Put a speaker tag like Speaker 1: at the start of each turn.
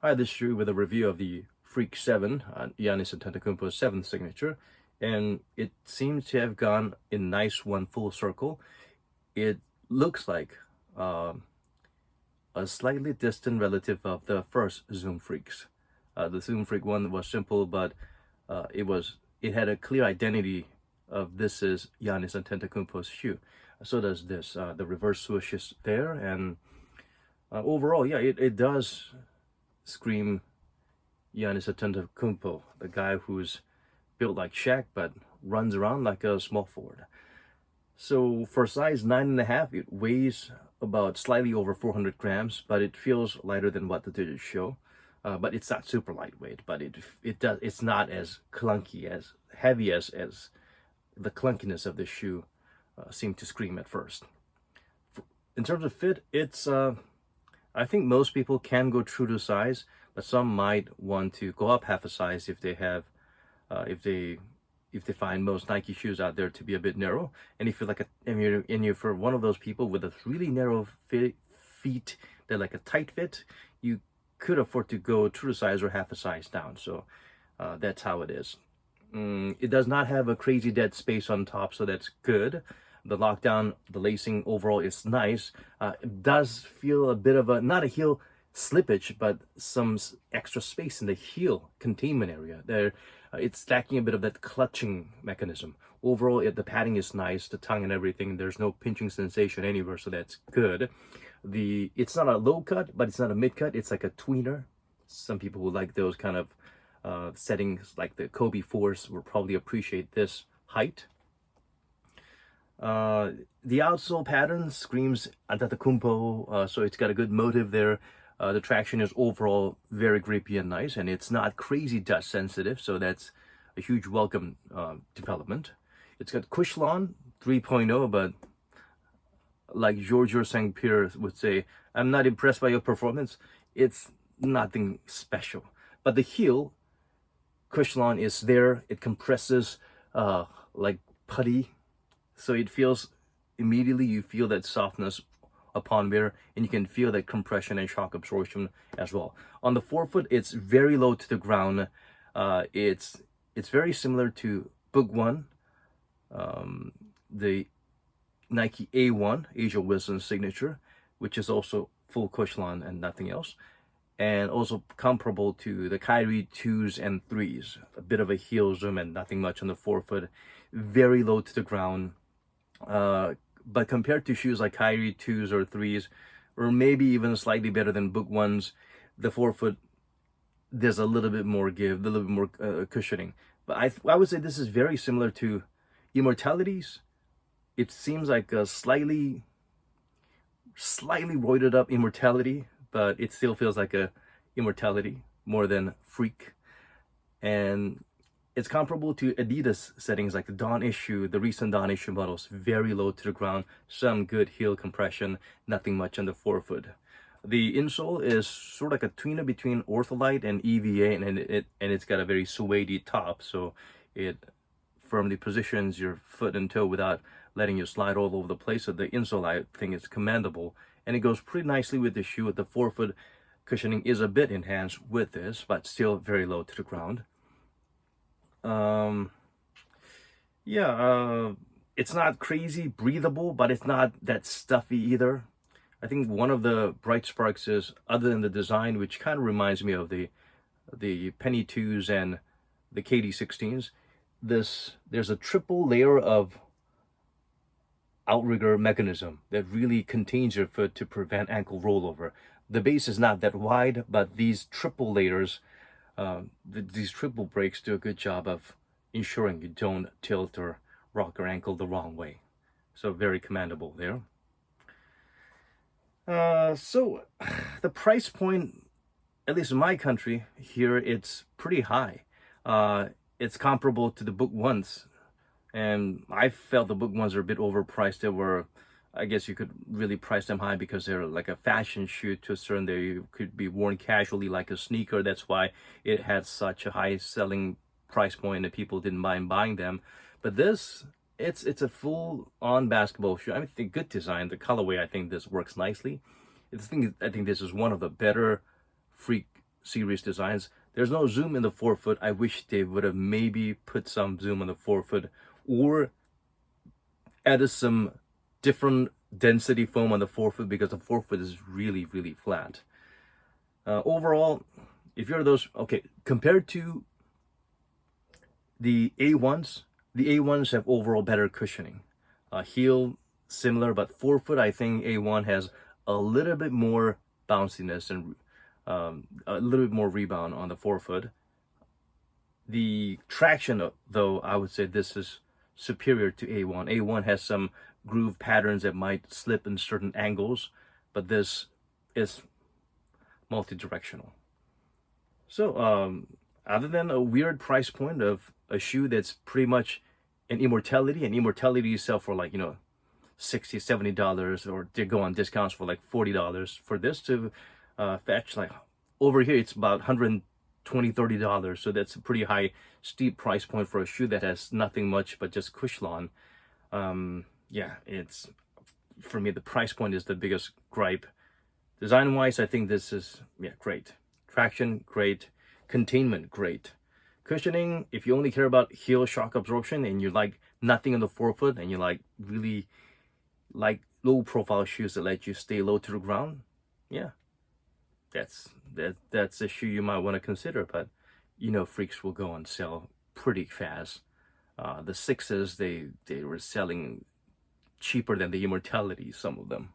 Speaker 1: Hi, this is Drew with a review of the Freak 7, Giannis Antetokounmpo's 7th signature, and it seems to have gone in nice one full circle. It looks like a slightly distant relative of the first Zoom Freaks. The Zoom Freak one was simple, but it had a clear identity of this is Giannis Antetokounmpo's shoe. So does this. The reverse swoosh is there, and overall, yeah, it does scream Giannis Antetokounmpo, the guy who's built like Shaq but runs around like a small forward. So for size 9.5, it weighs about slightly over 400 grams, but it feels lighter than what the digits show. But it's not super lightweight, but it's not as clunky, as heavy as the clunkiness of the shoe seemed to scream at first. In terms of fit, it's I think most people can go true to size, but some might want to go up half a size if they have if they find most Nike shoes out there to be a bit narrow. And if you're for one of those people with a really narrow feet, they're like a tight fit, you could afford to go true to size or half a size down. So that's how it is. It does not have a crazy dead space on top, so that's good. The lockdown, the lacing overall is nice. It does feel a bit of a, not a heel slippage, but some extra space in the heel containment area. There, it's lacking a bit of that clutching mechanism. Overall, the padding is nice, the tongue and everything. There's no pinching sensation anywhere, so that's good. It's not a low cut, but it's not a mid cut. It's like a tweener. Some people who like those kind of settings, like the Kobe Force, will probably appreciate this height. The outsole pattern screams Antetokounmpo, so it's got a good motive there. The traction is overall very grippy and nice, and it's not crazy dust sensitive, so that's a huge welcome development. It's got Cushlon 3.0, but like Georges St. Pierre would say, I'm not impressed by your performance. It's nothing special. But the heel, Cushlon, is there. It compresses like putty. So it feels, immediately you feel that softness upon wear, and you can feel that compression and shock absorption as well. On the forefoot, it's very low to the ground. It's very similar to Book One, the Nike A1, Asia Wilson signature, which is also full Cushlon and nothing else. And also comparable to the Kyrie 2s and 3s, a bit of a heel zoom and nothing much on the forefoot, very low to the ground. But compared to shoes like Kyrie 2s or 3s, or maybe even slightly better than Book 1s, the forefoot, there's a little bit more give, a little bit more cushioning. But I would say this is very similar to Immortalities. It seems like a slightly roided up Immortality, but it still feels like a Immortality more than Freak. And it's comparable to Adidas settings like the Dawn issue, the recent Dawn issue models, very low to the ground, some good heel compression, nothing much on the forefoot. The insole is sort of like a tweener between Ortholite and EVA, and it's got a very suede top, so it firmly positions your foot and toe without letting you slide all over the place. So the insole, I think, is commendable, and it goes pretty nicely with the shoe. The forefoot cushioning is a bit enhanced with this, but still very low to the ground. It's not crazy breathable, but it's not that stuffy either. I think one of the bright sparks is, other than the design, which kind of reminds me of the Penny 2s and the KD 16s, there's a triple layer of outrigger mechanism that really contains your foot to prevent ankle rollover. The base is not that wide, but these triple layers, these triple brakes do a good job of ensuring you don't tilt or rock your ankle the wrong way. So very commendable there. So the price point, at least in my country here, it's pretty high. It's comparable to the Book Ones, and I felt the Book Ones are a bit overpriced. They were, I guess you could really price them high because they're like a fashion shoe to a certain degree. You could be worn casually like a sneaker. That's why it had such a high selling price point that people didn't mind buying them. But this, it's a full-on basketball shoe. I mean, good design, the colorway, I think this works nicely. I think this is one of the better Freak series designs. There's no zoom in the forefoot. I wish they would have maybe put some zoom on the forefoot, or added some different density foam on the forefoot, because the forefoot is really, really flat. Overall, if you're those, okay, compared to the A1s have overall better cushioning. Heel similar, but forefoot, I think A1 has a little bit more bounciness and a little bit more rebound on the forefoot. The traction, though, I would say this is superior to A1. A1 has some groove patterns that might slip in certain angles, but this is multi-directional. So other than a weird price point of a shoe that's pretty much an Immortality, and Immortality you sell for like, you know, $60, $70, or they go on discounts for like $40. For this to fetch, like, over here it's about $120, $30. So that's a pretty high, steep price point for a shoe that has nothing much but just Cushlon. Yeah, it's, for me, the price point is the biggest gripe. Design wise, I think this is, yeah, great. Traction, great. Containment, great. Cushioning, if you only care about heel shock absorption and you like nothing on the forefoot, and you like really like low profile shoes that let you stay low to the ground, yeah, that's a shoe you might want to consider. But you know, freaks will go on sale pretty fast. The sixes, they were selling cheaper than the Immortality, some of them.